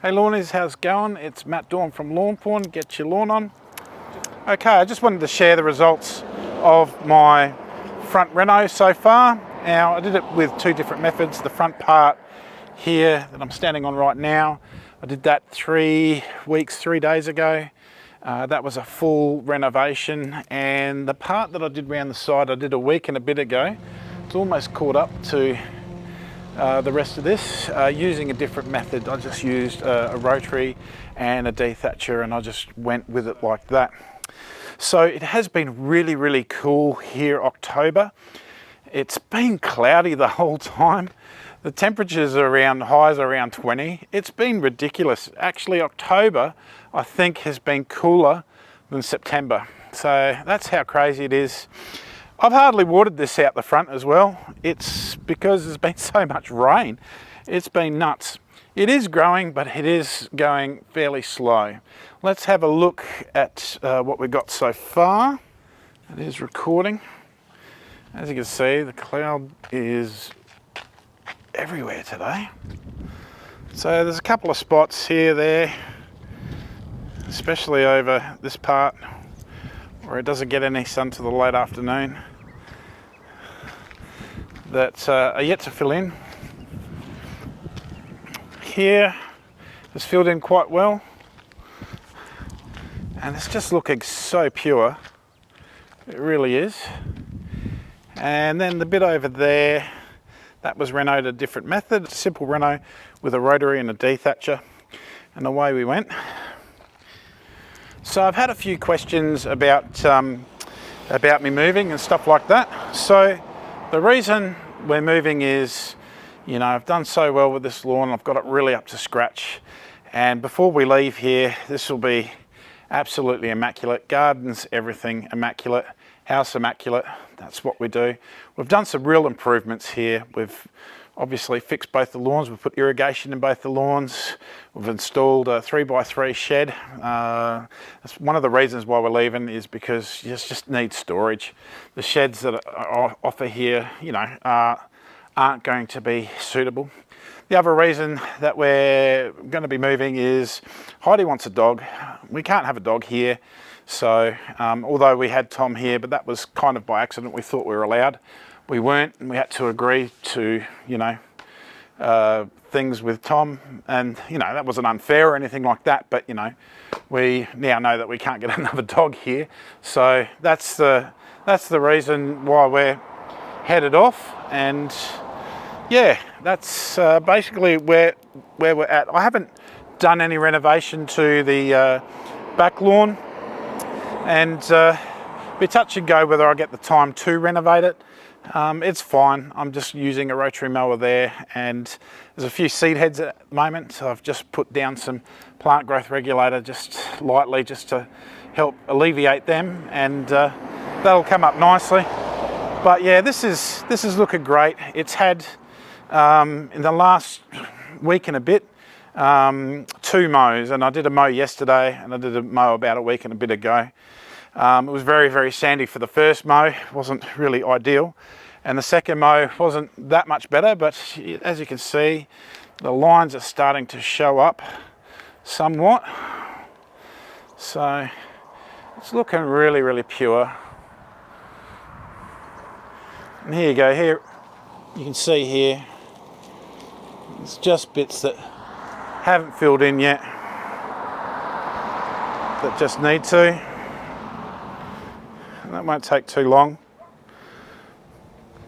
Hey Lawnies, how's it going? It's Matt Dawn from Lawnporn. Get your lawn on. Okay, I just wanted to share the results of my front reno so far. Now, I did it with two different methods. The front part here that I'm standing on right now, I did that 3 days ago. That was a full renovation, and the part that I did around the side, I did a week and a bit ago. It's almost caught up to the rest of this using a different method. I just used a rotary and a dethatcher, and I just went with it like that. So it has been really, really cool here October. It's been cloudy the whole time. The temperatures are around, highs are around 20. It's been ridiculous. Actually, October, I think, has been cooler than September. So that's how crazy it is. I've hardly watered this out the front as well. It's because there's been so much rain. It's been nuts. It is growing, but it is going fairly slow. Let's have a look at what we've got so far. It is recording. As you can see, the cloud is everywhere today. So there's a couple of spots here, there, especially over this part where it doesn't get any sun till the late afternoon, that are yet to fill in. Here it's filled in quite well, and it's just looking so pure. It really is. And then the bit over there, that was renoed a different method, a simple reno with a rotary and a dethatcher, and away we went. So I've had a few questions about me moving and stuff like that. So the reason we're moving is, you know, I've done so well with this lawn, I've got it really up to scratch, and before we leave here, this will be absolutely immaculate. Gardens, everything immaculate. House immaculate. That's what we do. We've done some real improvements here. We've obviously fixed both the lawns. We've put irrigation in both the lawns. We've installed a 3x3 shed. That's one of the reasons why we're leaving, is because you just need storage. The sheds that I offer here, you know, aren't going to be suitable. The other reason that we're going to be moving is Heidi wants a dog. We can't have a dog here. So although we had Tom here, but that was kind of by accident. We thought we were allowed. We weren't, and we had to agree to, you know, things with Tom, and, you know, that wasn't unfair or anything like that, but, you know, we now know that we can't get another dog here. So that's the reason why we're headed off, and yeah, that's basically where we're at. I haven't done any renovation to the back lawn, and be touch and go whether I get the time to renovate it. It's fine. I'm just using a rotary mower there, and there's a few seed heads at the moment, so I've just put down some plant growth regulator just lightly, just to help alleviate them, and that'll come up nicely. But yeah, this is looking great. It's had in the last week and a bit 2 mows, and I did a mow yesterday and I did a mow about a week and a bit ago. It was very, very sandy for the first mow. It wasn't really ideal, and the second mow wasn't that much better, but as you can see, the lines are starting to show up somewhat. So it's looking really, really pure. And here you go. Here you can see here, it's just bits that haven't filled in yet, that just need to. And that won't take too long.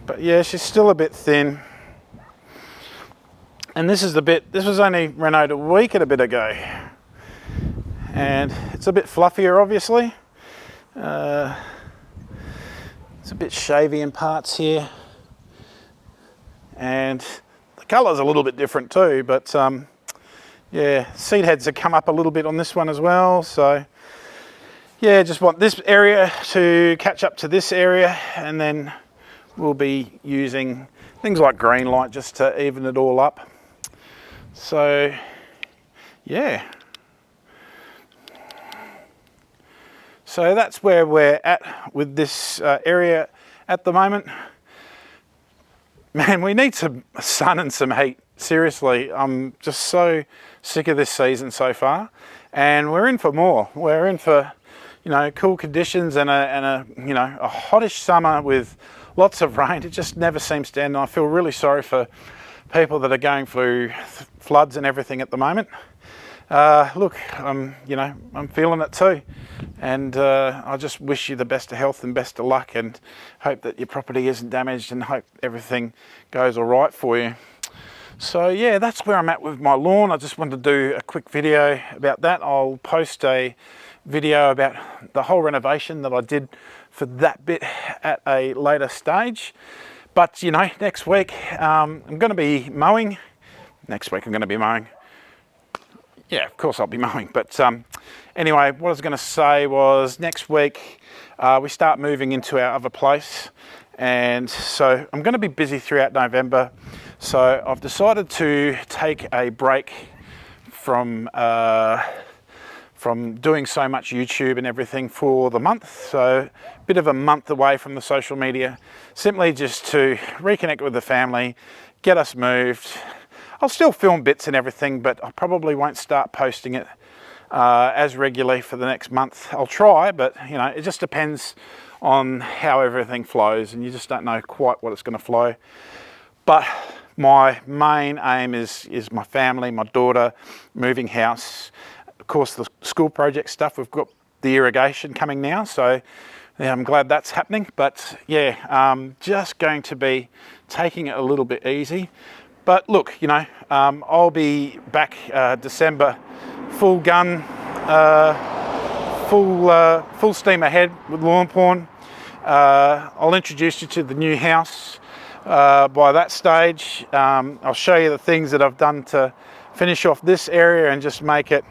But yeah, she's still a bit thin. And this is the bit, this was only renoed a week and a bit ago. And it's a bit fluffier, obviously. It's a bit shavy in parts here. And the colour's a little bit different too, but yeah, seed heads have come up a little bit on this one as well. So yeah, just want this area to catch up to this area, and then we'll be using things like green light just to even it all up. So yeah, so that's where we're at with this area at the moment. Man, we need some sun and some heat. seriously, I'm just so sick of this season so far, and we're in for more. We're in for, you know, cool conditions and a you know, a hottish summer with lots of rain. It just never seems to end. I feel really sorry for people that are going through floods and everything at the moment. Look, you know, I'm feeling it too, and I just wish you the best of health and best of luck, and hope that your property isn't damaged, and hope everything goes all right for you. So yeah, that's where I'm at with my lawn. I just wanted to do a quick video about that. I'll post a video about the whole renovation that I did for that bit at a later stage. But you know, next week I'm going to be mowing. Next week I'm going to be mowing. Yeah, of course I'll be mowing. But anyway, what I was going to say was next week we start moving into our other place. And so I'm going to be busy throughout November. So I've decided to take a break from doing so much YouTube and everything for the month. So a bit of a month away from the social media, simply just to reconnect with the family, get us moved. I'll still film bits and everything, but I probably won't start posting it as regularly for the next month. I'll try, but you know, it just depends on how everything flows, and you just don't know quite what it's going to flow. But my main aim is my family, my daughter, moving house. Of course, the school project stuff, we've got the irrigation coming now, so yeah, I'm glad that's happening. But yeah, just going to be taking it a little bit easy. But look, you know, I'll be back December, full gun, full steam ahead with Lawnporn. I'll introduce you to the new house by that stage. I'll show you the things that I've done to finish off this area and just make it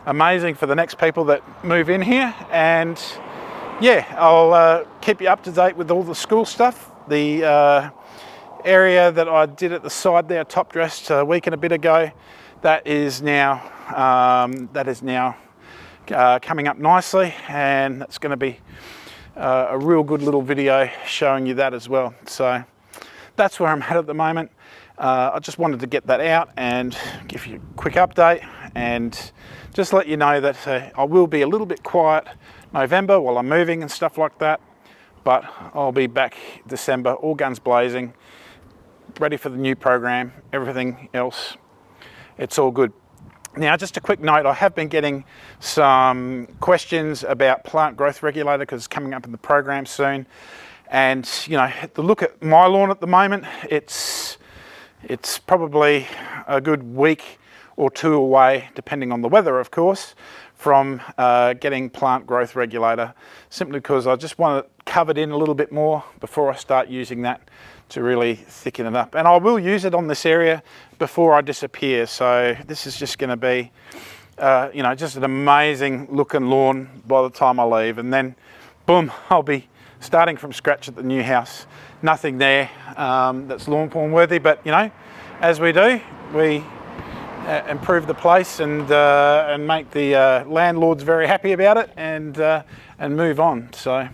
amazing for the next people that move in here. And yeah, I'll keep you up to date with all the school stuff. The area that I did at the side there, top dressed a week and a bit ago, that is now coming up nicely, and that's going to be a real good little video showing you that as well. So that's where I'm at the moment. I just wanted to get that out and give you a quick update, and just let you know that I will be a little bit quiet November while I'm moving and stuff like that, but I'll be back December, all guns blazing, ready for the new program, everything else. It's all good. Now, just a quick note, I have been getting some questions about plant growth regulator because it's coming up in the program soon. And you know, the look at my lawn at the moment, it's probably a good week or two away, depending on the weather, of course, from getting plant growth regulator, simply because I just want it covered in a little bit more before I start using that to really thicken it up. And I will use it on this area before I disappear. So this is just going to be, you know, just an amazing looking lawn by the time I leave. And then, boom, I'll be starting from scratch at the new house. Nothing there that's Lawnporn worthy, but you know, as we do, we improve the place and make the landlords very happy about it, and move on. So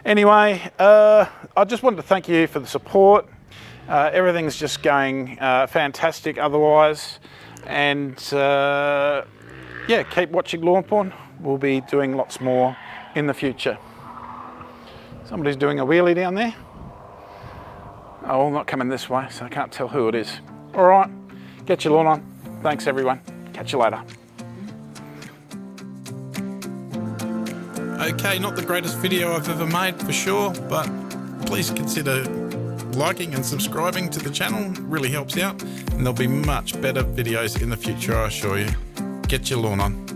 anyway, I just wanted to thank you for the support. Everything's just going fantastic otherwise, and yeah, keep watching Lawnporn. We'll be doing lots more in the future. Somebody's doing a wheelie down there. Oh, well, not coming this way, so I can't tell who it is. All right, get your lawn on. Thanks everyone, catch you later. Okay, not the greatest video I've ever made for sure, but please consider liking and subscribing to the channel. It really helps out, and there'll be much better videos in the future, I assure you. Get your lawn on.